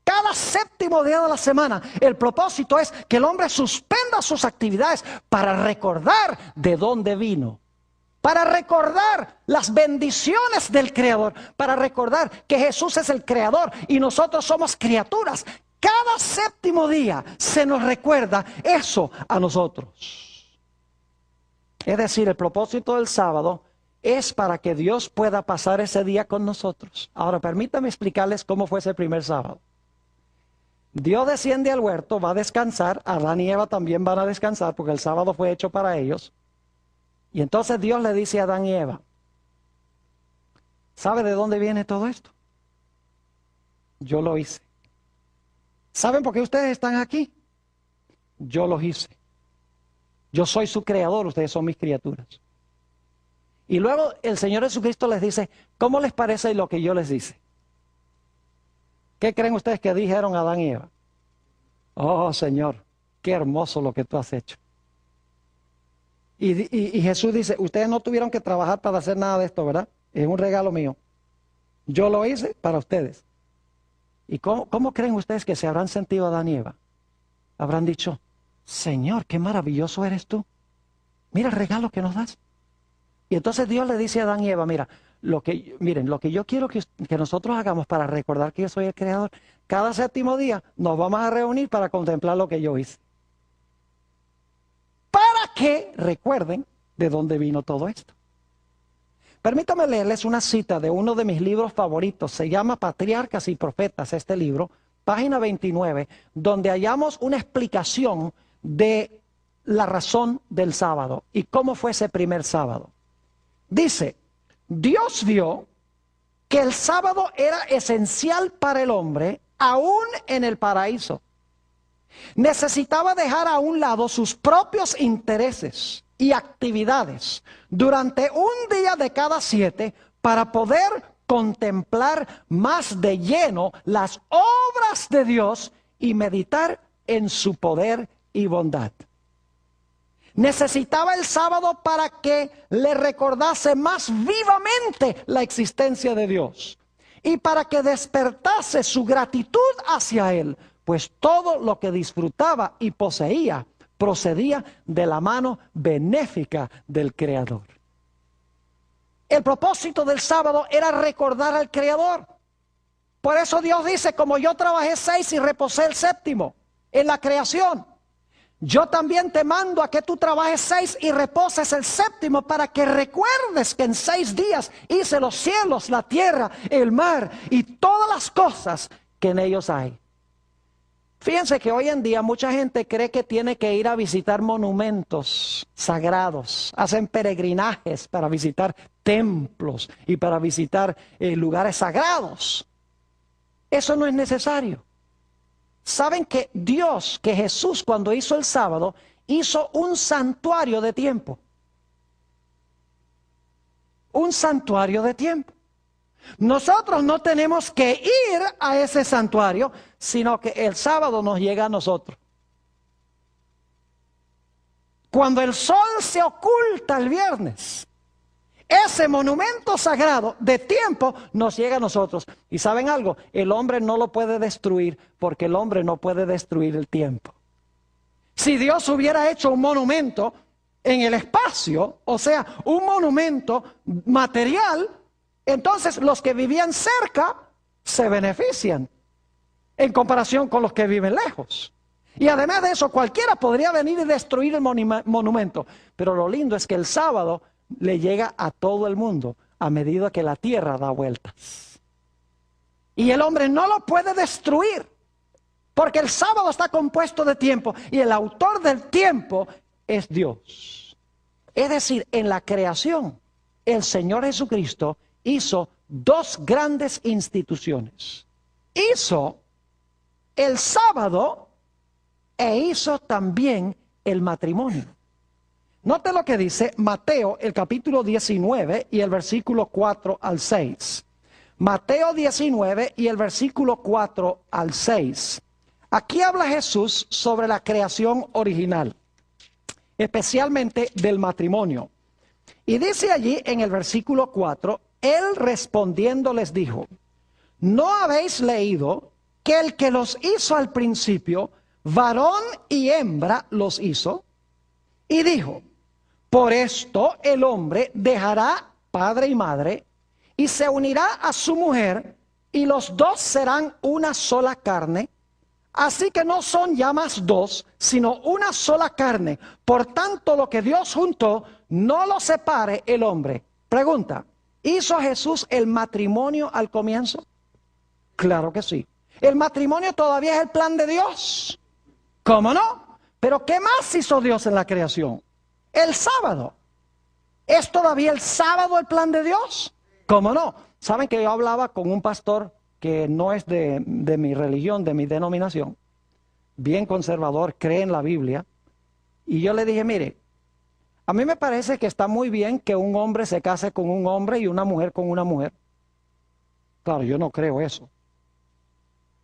A: Cada séptimo día de la semana, el propósito es que el hombre suspenda sus actividades para recordar de dónde vino. Para recordar las bendiciones del Creador, para recordar que Jesús es el Creador y nosotros somos criaturas. Cada séptimo día se nos recuerda eso a nosotros. Es decir, el propósito del sábado es para que Dios pueda pasar ese día con nosotros. Ahora, permítame explicarles cómo fue ese primer sábado. Dios desciende al huerto, va a descansar, Adán y Eva también van a descansar porque el sábado fue hecho para ellos. Y entonces Dios le dice a Adán y Eva, ¿sabe de dónde viene todo esto? Yo lo hice. ¿Saben por qué ustedes están aquí? Yo los hice. Yo soy su creador, ustedes son mis criaturas. Y luego el Señor Jesucristo les dice, ¿cómo les parece lo que yo les hice? ¿Qué creen ustedes que dijeron Adán y Eva? Oh, Señor, qué hermoso lo que tú has hecho. Y Jesús dice, ustedes no tuvieron que trabajar para hacer nada de esto, ¿verdad? Es un regalo mío. Yo lo hice para ustedes. ¿Y cómo creen ustedes que se habrán sentido Adán y Eva? Habrán dicho, Señor, qué maravilloso eres tú. Mira el regalo que nos das. Y entonces Dios le dice a Adán y Eva, miren, lo que yo quiero que nosotros hagamos para recordar que yo soy el Creador, cada séptimo día nos vamos a reunir para contemplar lo que yo hice. Para que recuerden de dónde vino todo esto. Permítame leerles una cita de uno de mis libros favoritos. Se llama Patriarcas y Profetas, este libro, página 29, donde hallamos una explicación de la razón del sábado y cómo fue ese primer sábado. Dice, Dios vio que el sábado era esencial para el hombre, aún en el paraíso. Necesitaba dejar a un lado sus propios intereses y actividades durante un día de cada 7 para poder contemplar más de lleno las obras de Dios y meditar en su poder y bondad. Necesitaba el sábado para que le recordase más vivamente la existencia de Dios y para que despertase su gratitud hacia Él, pues todo lo que disfrutaba y poseía procedía de la mano benéfica del Creador. El propósito del sábado era recordar al Creador. Por eso Dios dice, como yo trabajé 6 y reposé el séptimo en la creación, yo también te mando a que tú trabajes 6 y reposes el séptimo para que recuerdes que en 6 días hice los cielos, la tierra, el mar y todas las cosas que en ellos hay. Fíjense que hoy en día mucha gente cree que tiene que ir a visitar monumentos sagrados. Hacen peregrinajes para visitar templos y para visitar lugares sagrados. Eso no es necesario. Saben que Dios, que Jesús cuando hizo el sábado, hizo un santuario de tiempo. Un santuario de tiempo. Nosotros no tenemos que ir a ese santuario, sino que el sábado nos llega a nosotros. Cuando el sol se oculta el viernes, ese monumento sagrado de tiempo nos llega a nosotros. Y ¿saben algo? El hombre no lo puede destruir porque el hombre no puede destruir el tiempo. Si Dios hubiera hecho un monumento en el espacio, o sea, un monumento material, entonces los que vivían cerca se benefician en comparación con los que viven lejos. Y además de eso, cualquiera podría venir y destruir el monumento. Pero lo lindo es que el sábado le llega a todo el mundo a medida que la tierra da vueltas. Y el hombre no lo puede destruir, porque el sábado está compuesto de tiempo y el autor del tiempo es Dios. Es decir, en la creación, el Señor Jesucristo hizo 2 grandes instituciones. Hizo el sábado e hizo también el matrimonio. Note lo que dice Mateo, el capítulo 19 y el versículo 4 al 6. Mateo 19 y el versículo 4 al 6. Aquí habla Jesús sobre la creación original. especialmente del matrimonio. Y dice allí en el versículo 4, él respondiendo les dijo, ¿no habéis leído que el que los hizo al principio, varón y hembra los hizo? Y dijo, por esto el hombre dejará padre y madre y se unirá a su mujer y los dos serán una sola carne. Así que no son ya más dos, sino una sola carne. Por tanto, lo que Dios juntó, no lo separe el hombre. Pregunta, ¿hizo Jesús el matrimonio al comienzo? Claro que sí. ¿El matrimonio todavía es el plan de Dios? ¿Cómo no? Pero ¿qué más hizo Dios en la creación? El sábado. ¿Es todavía el sábado el plan de Dios? ¿Cómo no? ¿Saben que yo hablaba con un pastor que no es de mi religión, de mi denominación, bien conservador, cree en la Biblia, y yo le dije, mire, a mí me parece que está muy bien que un hombre se case con un hombre y una mujer con una mujer. Claro, yo no creo eso,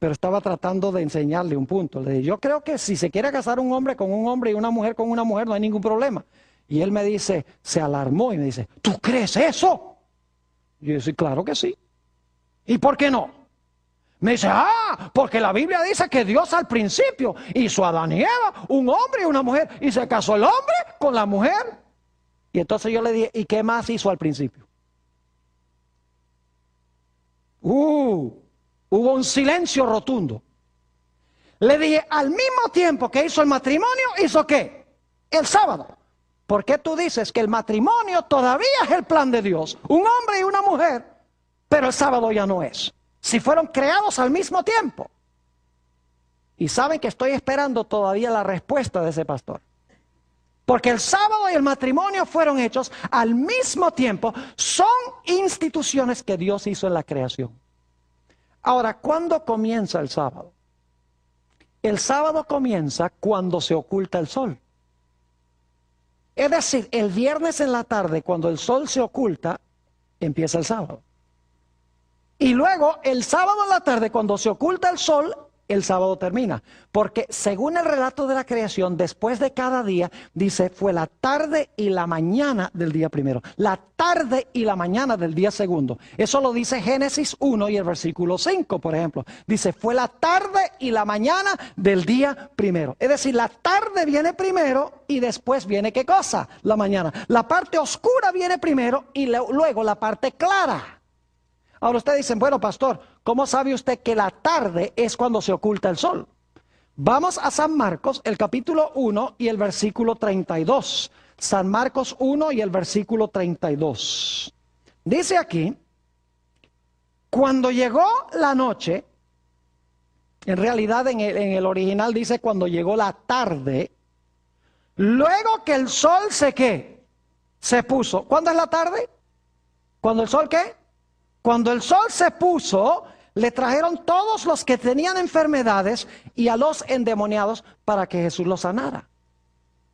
A: pero estaba tratando de enseñarle un punto. Le dije, yo creo que si se quiere casar un hombre con un hombre y una mujer con una mujer, no hay ningún problema. Y él me dice, se alarmó y me dice, ¿tú crees eso? Y yo dije, claro que sí. ¿Y por qué no? Me dice, porque la Biblia dice que Dios al principio hizo a Adán y Eva, un hombre y una mujer, y se casó el hombre con la mujer. Y entonces yo le dije, ¿y qué más hizo al principio? Hubo un silencio rotundo. Le dije, al mismo tiempo que hizo el matrimonio, ¿hizo qué? El sábado. ¿Por qué tú dices que el matrimonio todavía es el plan de Dios? Un hombre y una mujer, pero el sábado ya no es. Si fueron creados al mismo tiempo. Y saben que estoy esperando todavía la respuesta de ese pastor. Porque el sábado y el matrimonio fueron hechos al mismo tiempo. Son instituciones que Dios hizo en la creación. Ahora, ¿cuándo comienza el sábado? El sábado comienza cuando se oculta el sol. Es decir, el viernes en la tarde, cuando el sol se oculta, empieza el sábado. Y luego, el sábado en la tarde, cuando se oculta el sol, el sábado termina. Porque según el relato de la creación, después de cada día, dice, fue la tarde y la mañana del día primero. La tarde y la mañana del día segundo. Eso lo dice Génesis 1 y el versículo 5, por ejemplo. Dice, fue la tarde y la mañana del día primero. Es decir, la tarde viene primero y después viene, ¿qué cosa? La mañana. La parte oscura viene primero y luego la parte clara. Ahora ustedes dicen, bueno, pastor, ¿cómo sabe usted que la tarde es cuando se oculta el sol? Vamos a San Marcos, el capítulo 1 y el versículo 32. San Marcos 1 y el versículo 32. Dice aquí, cuando llegó la noche, en realidad en el original dice cuando llegó la tarde, luego que el sol se puso. ¿Cuándo es la tarde? ¿Cuándo el sol qué? Cuando el sol se puso, le trajeron todos los que tenían enfermedades y a los endemoniados para que Jesús los sanara.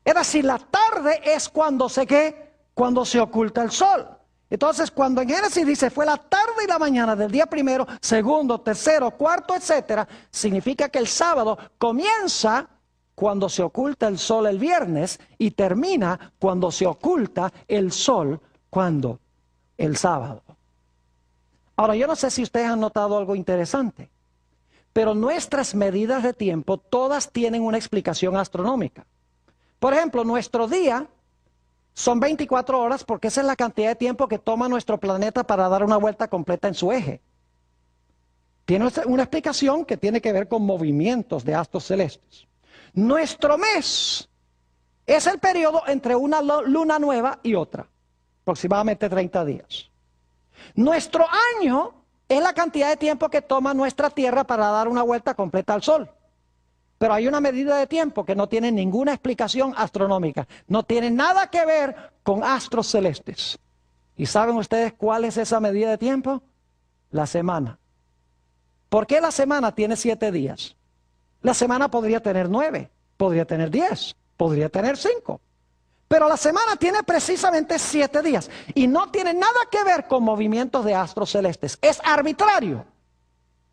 A: Es decir, la tarde es cuando cuando se oculta el sol. Entonces, cuando en Génesis dice fue la tarde y la mañana del día primero, segundo, tercero, cuarto, etcétera, significa que el sábado comienza cuando se oculta el sol el viernes y termina cuando se oculta el sol, ¿cuándo? El sábado. Ahora, yo no sé si ustedes han notado algo interesante, pero nuestras medidas de tiempo todas tienen una explicación astronómica. Por ejemplo, nuestro día son 24 horas porque esa es la cantidad de tiempo que toma nuestro planeta para dar una vuelta completa en su eje. Tiene una explicación que tiene que ver con movimientos de astros celestes. Nuestro mes es el periodo entre una luna nueva y otra, aproximadamente 30 días. Nuestro año es la cantidad de tiempo que toma nuestra Tierra para dar una vuelta completa al Sol. Pero hay una medida de tiempo que no tiene ninguna explicación astronómica. No tiene nada que ver con astros celestes. ¿Y saben ustedes cuál es esa medida de tiempo? La semana. ¿Por qué la semana tiene 7 días? La semana podría tener 9, podría tener 10, podría tener 5. Pero la semana tiene precisamente 7 días y no tiene nada que ver con movimientos de astros celestes. Es arbitrario.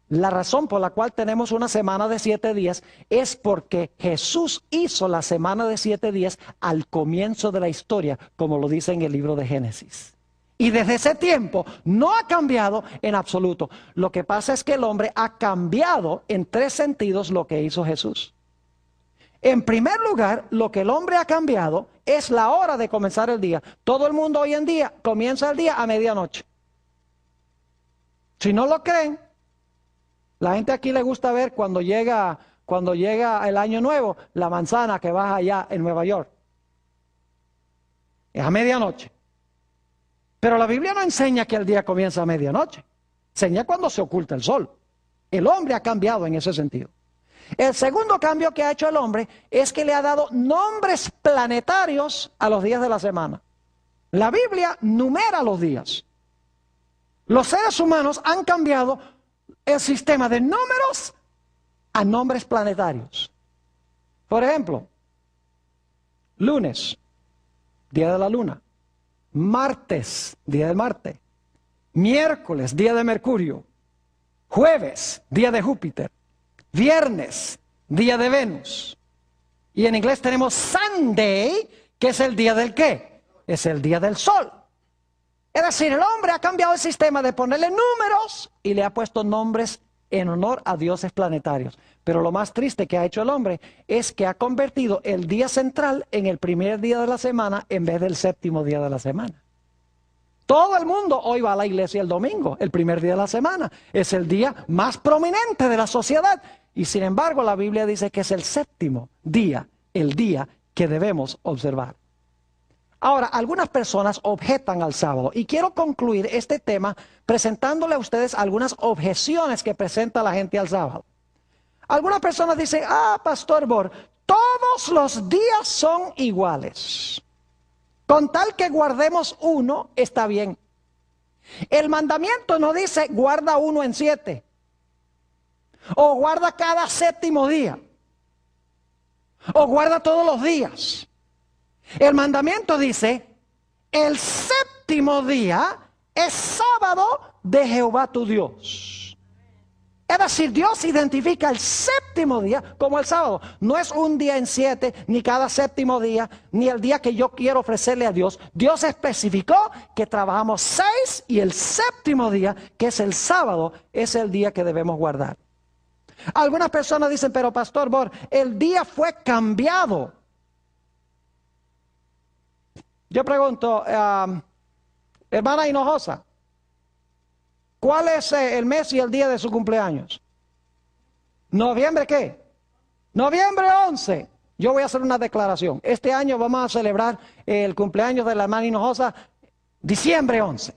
A: La razón por la cual tenemos una semana de 7 días es porque Jesús hizo la semana de 7 días al comienzo de la historia, como lo dice en el libro de Génesis. Y desde ese tiempo no ha cambiado en absoluto. Lo que pasa es que el hombre ha cambiado en 3 sentidos lo que hizo Jesús. En primer lugar, lo que el hombre ha cambiado es la hora de comenzar el día. Todo el mundo hoy en día comienza el día a medianoche. Si no lo creen, la gente aquí le gusta ver cuando llega el año nuevo, la manzana que baja allá en Nueva York. Es a medianoche. Pero la Biblia no enseña que el día comienza a medianoche. Enseña cuando se oculta el sol. El hombre ha cambiado en ese sentido. El segundo cambio que ha hecho el hombre es que le ha dado nombres planetarios a los días de la semana. La Biblia numera los días. Los seres humanos han cambiado el sistema de números a nombres planetarios. Por ejemplo, lunes, día de la luna. Martes, día de Marte. Miércoles, día de Mercurio. Jueves, día de Júpiter. Viernes, día de Venus. Y en inglés tenemos Sunday, que es el día del ¿qué? Es el día del sol. Es decir, el hombre ha cambiado el sistema de ponerle números y le ha puesto nombres en honor a dioses planetarios. Pero lo más triste que ha hecho el hombre es que ha convertido el día central en el primer día de la semana en vez del séptimo día de la semana. Todo el mundo hoy va a la iglesia el domingo, el primer día de la semana. Es el día más prominente de la sociedad. Y sin embargo, la Biblia dice que es el séptimo día, el día que debemos observar. Ahora, algunas personas objetan al sábado y quiero concluir este tema presentándole a ustedes algunas objeciones que presenta la gente al sábado. Algunas personas dicen, Pastor Bor, todos los días son iguales. Con tal que guardemos uno, está bien. El mandamiento no dice guarda uno en 7 o guarda cada séptimo día o guarda todos los días. El mandamiento dice, el séptimo día es sábado de Jehová tu Dios. Es decir, Dios identifica el séptimo día como el sábado. No es un día en 7, ni cada séptimo día, ni el día que yo quiero ofrecerle a Dios. Dios especificó que trabajamos 6 y el séptimo día, que es el sábado, es el día que debemos guardar. Algunas personas dicen, pero Pastor Bor, el día fue cambiado. Yo pregunto, hermana Hinojosa, ¿cuál es el mes y el día de su cumpleaños? ¿Noviembre qué? Noviembre 11. Yo voy a hacer una declaración. Este año vamos a celebrar el cumpleaños de la hermana Hinojosa, diciembre 11.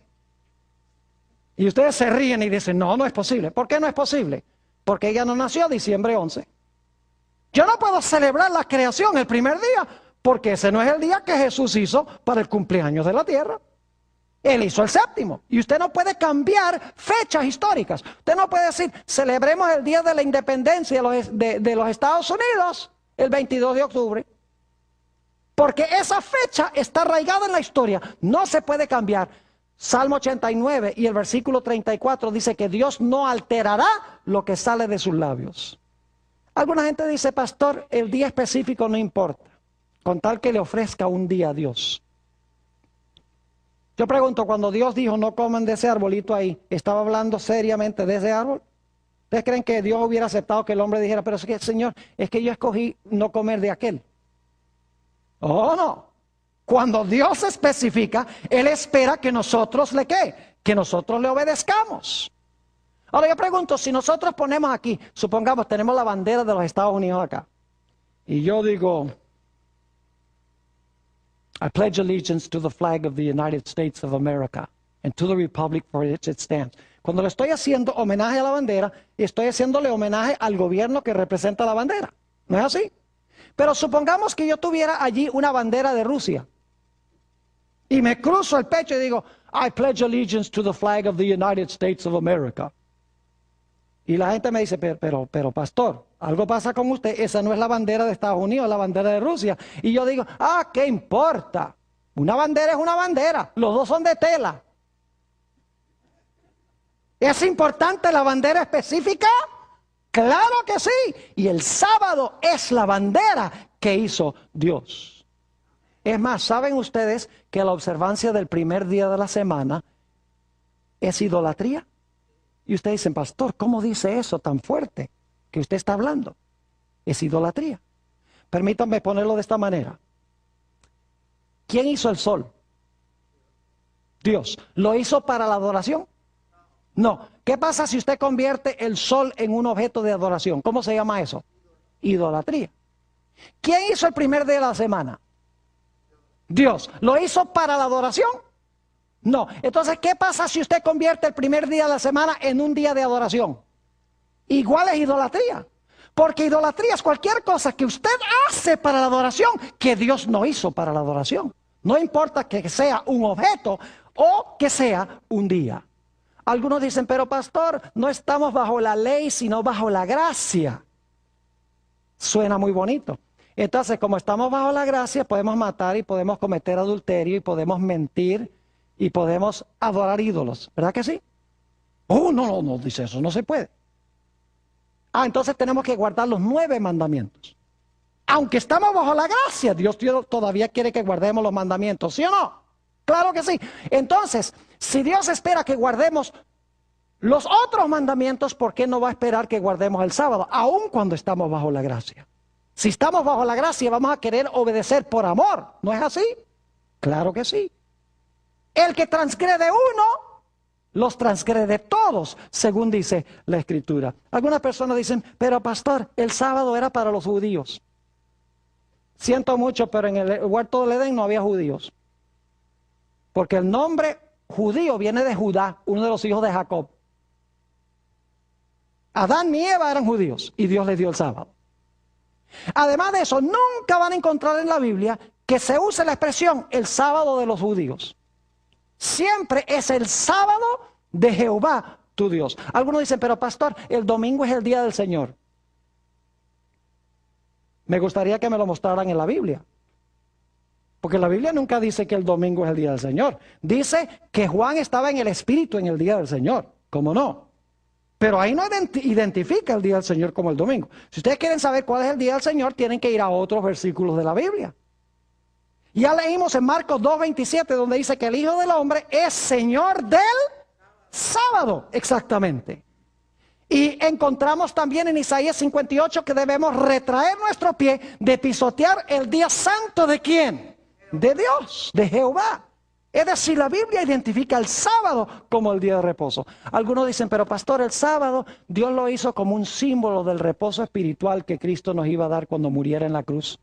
A: Y ustedes se ríen y dicen, no, no es posible. ¿Por qué no es posible? Porque ella no nació diciembre 11. Yo no puedo celebrar la creación el primer día, porque ese no es el día que Jesús hizo para el cumpleaños de la tierra. Él hizo el séptimo. Y usted no puede cambiar fechas históricas. Usted no puede decir, celebremos el día de la independencia de los Estados Unidos el 22 de octubre. Porque esa fecha está arraigada en la historia. No se puede cambiar. Salmo 89 y el versículo 34 dice que Dios no alterará lo que sale de sus labios. Alguna gente dice, pastor, el día específico no importa, con tal que le ofrezca un día a Dios. Yo pregunto, cuando Dios dijo no coman de ese arbolito ahí, ¿estaba hablando seriamente de ese árbol? ¿Ustedes creen que Dios hubiera aceptado que el hombre dijera, pero es que, Señor, es que yo escogí no comer de aquel? Oh, no. Cuando Dios especifica, Él espera que nosotros le ¿qué? Que nosotros le obedezcamos. Ahora yo pregunto, si nosotros ponemos aquí, supongamos tenemos la bandera de los Estados Unidos acá, y yo digo, I pledge allegiance to the flag of the United States of America and to the republic for which it stands. Cuando le estoy haciendo homenaje a la bandera, estoy haciéndole homenaje al gobierno que representa la bandera. ¿No es así? Pero supongamos que yo tuviera allí una bandera de Rusia y me cruzo el pecho y digo, I pledge allegiance to the flag of the United States of America. Y la gente me dice, pero pastor, algo pasa con usted, esa no es la bandera de Estados Unidos, es la bandera de Rusia. Y yo digo, ¿qué importa? Una bandera es una bandera, los dos son de tela. ¿Es importante la bandera específica? Claro que sí. Y el sábado es la bandera que hizo Dios. Es más, ¿saben ustedes que la observancia del primer día de la semana es idolatría? Y ustedes dicen, pastor, ¿cómo dice eso tan fuerte que usted está hablando? Es idolatría. Permítanme ponerlo de esta manera. ¿Quién hizo el sol? Dios. ¿Lo hizo para la adoración? No. ¿Qué pasa si usted convierte el sol en un objeto de adoración? ¿Cómo se llama eso? Idolatría. ¿Quién hizo el primer día de la semana? Dios. ¿Lo hizo para la adoración? No. Entonces, ¿qué pasa si usted convierte el primer día de la semana en un día de adoración? Igual es idolatría. Porque idolatría es cualquier cosa que usted hace para la adoración que Dios no hizo para la adoración. No importa que sea un objeto o que sea un día. Algunos dicen, pero pastor, no estamos bajo la ley, sino bajo la gracia. Suena muy bonito. Entonces, como estamos bajo la gracia, podemos matar y podemos cometer adulterio y podemos mentir y podemos adorar ídolos. ¿Verdad que sí? Oh, no, dice eso, no se puede. Entonces tenemos que guardar los 9 mandamientos. Aunque estamos bajo la gracia, Dios todavía quiere que guardemos los mandamientos, ¿sí o no? Claro que sí. Entonces, si Dios espera que guardemos los otros mandamientos, ¿por qué no va a esperar que guardemos el sábado? Aun cuando estamos bajo la gracia. Si estamos bajo la gracia, vamos a querer obedecer por amor. ¿No es así? Claro que sí. El que transgrede uno, los transgrede todos, según dice la Escritura. Algunas personas dicen, pero pastor, el sábado era para los judíos. Siento mucho, pero en el huerto del Edén no había judíos. Porque el nombre judío viene de Judá, uno de los hijos de Jacob. Adán y Eva eran judíos y Dios les dio el sábado. Además de eso, nunca van a encontrar en la Biblia que se use la expresión el sábado de los judíos. Siempre es el sábado de Jehová, tu Dios. Algunos dicen, pero pastor, el domingo es el día del Señor. Me gustaría que me lo mostraran en la Biblia. Porque la Biblia nunca dice que el domingo es el día del Señor. Dice que Juan estaba en el Espíritu en el día del Señor. ¿Cómo no? Pero ahí no identifica el día del Señor como el domingo. Si ustedes quieren saber cuál es el día del Señor, tienen que ir a otros versículos de la Biblia. Ya leímos en Marcos 2:27, donde dice que el Hijo del Hombre es Señor del sábado, exactamente. Y encontramos también en Isaías 58 que debemos retraer nuestro pie de pisotear el día santo ¿de quién? De Dios, de Jehová. Es decir, la Biblia identifica el sábado como el día de reposo. Algunos dicen, pero pastor, el sábado Dios lo hizo como un símbolo del reposo espiritual que Cristo nos iba a dar cuando muriera en la cruz.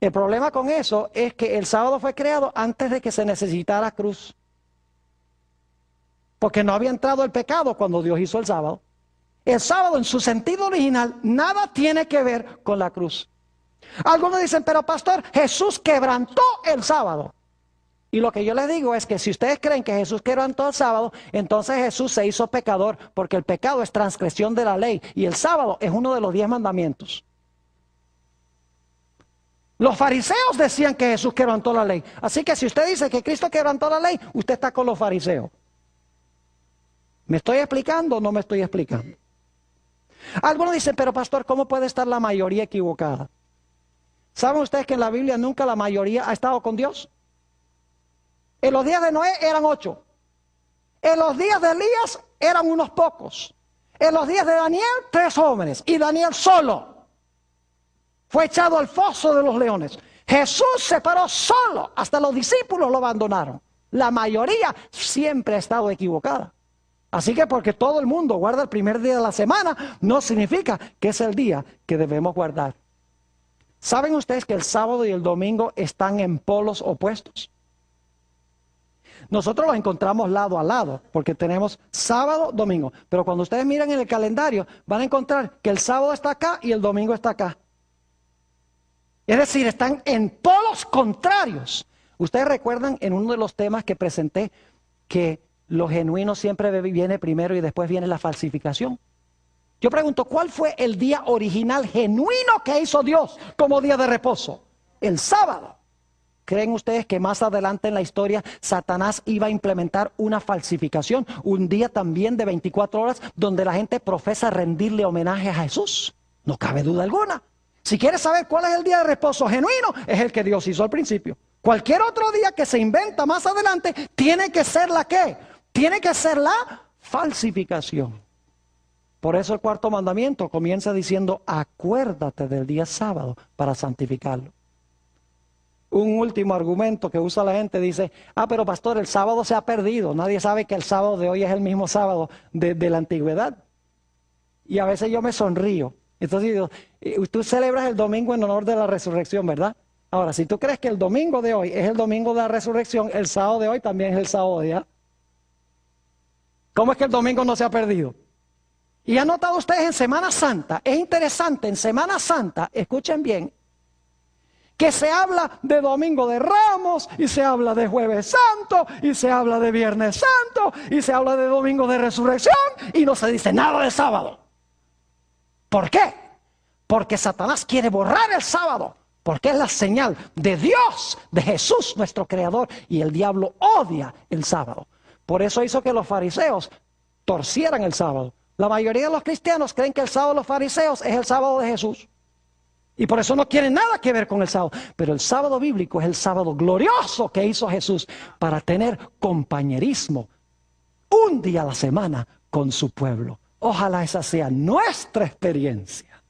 A: El problema con eso es que el sábado fue creado antes de que se necesitara cruz. Porque no había entrado el pecado cuando Dios hizo el sábado. El sábado en su sentido original nada tiene que ver con la cruz. Algunos dicen, pero pastor, Jesús quebrantó el sábado. Y lo que yo les digo es que si ustedes creen que Jesús quebrantó el sábado, entonces Jesús se hizo pecador, porque el pecado es transgresión de la ley y el sábado es uno de los 10 mandamientos. Los fariseos decían que Jesús quebrantó la ley. Así que si usted dice que Cristo quebrantó la ley, usted está con los fariseos. ¿Me estoy explicando o no me estoy explicando? Algunos dicen, pero pastor, ¿cómo puede estar la mayoría equivocada? ¿Saben ustedes que en la Biblia nunca la mayoría ha estado con Dios? En los días de Noé eran 8. En los días de Elías eran unos pocos. En los días de Daniel, 3 hombres. Y Daniel solo fue echado al foso de los leones. Jesús se paró solo. Hasta los discípulos lo abandonaron. La mayoría siempre ha estado equivocada. Así que porque todo el mundo guarda el primer día de la semana, no significa que es el día que debemos guardar. ¿Saben ustedes que el sábado y el domingo están en polos opuestos? Nosotros los encontramos lado a lado, porque tenemos sábado, domingo. Pero cuando ustedes miran en el calendario, van a encontrar que el sábado está acá y el domingo está acá. Es decir, están en polos contrarios. Ustedes recuerdan en uno de los temas que presenté que lo genuino siempre viene primero y después viene la falsificación. Yo pregunto, ¿cuál fue el día original genuino que hizo Dios como día de reposo? El sábado. ¿creen ustedes que más adelante en la historia Satanás iba a implementar una falsificación? Un día también de 24 horas donde la gente profesa rendirle homenaje a Jesús. No cabe duda alguna. Si quieres saber cuál es el día de reposo genuino, es el que Dios hizo al principio. Cualquier otro día que se inventa más adelante, tiene que ser la ¿qué? Tiene que ser la falsificación. Por eso el cuarto mandamiento comienza diciendo, acuérdate del día sábado para santificarlo. Un último argumento que usa la gente dice, pero pastor, el sábado se ha perdido. Nadie sabe que el sábado de hoy es el mismo sábado de la antigüedad. Y a veces yo me sonrío. Entonces digo, tú celebras el domingo en honor de la resurrección, ¿verdad? Ahora, si tú crees que el domingo de hoy es el domingo de la resurrección, el sábado de hoy también es el sábado de hoy. ¿Cómo es que el domingo no se ha perdido? Y han notado ustedes en Semana Santa, es interesante, en Semana Santa, escuchen bien, que se habla de Domingo de Ramos, y se habla de Jueves Santo, y se habla de Viernes Santo, y se habla de Domingo de Resurrección, y no se dice nada de sábado. ¿Por qué? Porque Satanás quiere borrar el sábado, porque es la señal de Dios, de Jesús, nuestro Creador, y el diablo odia el sábado. Por eso hizo que los fariseos torcieran el sábado. La mayoría de los cristianos creen que el sábado de los fariseos es el sábado de Jesús. Y por eso no quieren nada que ver con el sábado. Pero el sábado bíblico es el sábado glorioso que hizo Jesús para tener compañerismo un día a la semana con su pueblo. Ojalá esa sea nuestra experiencia.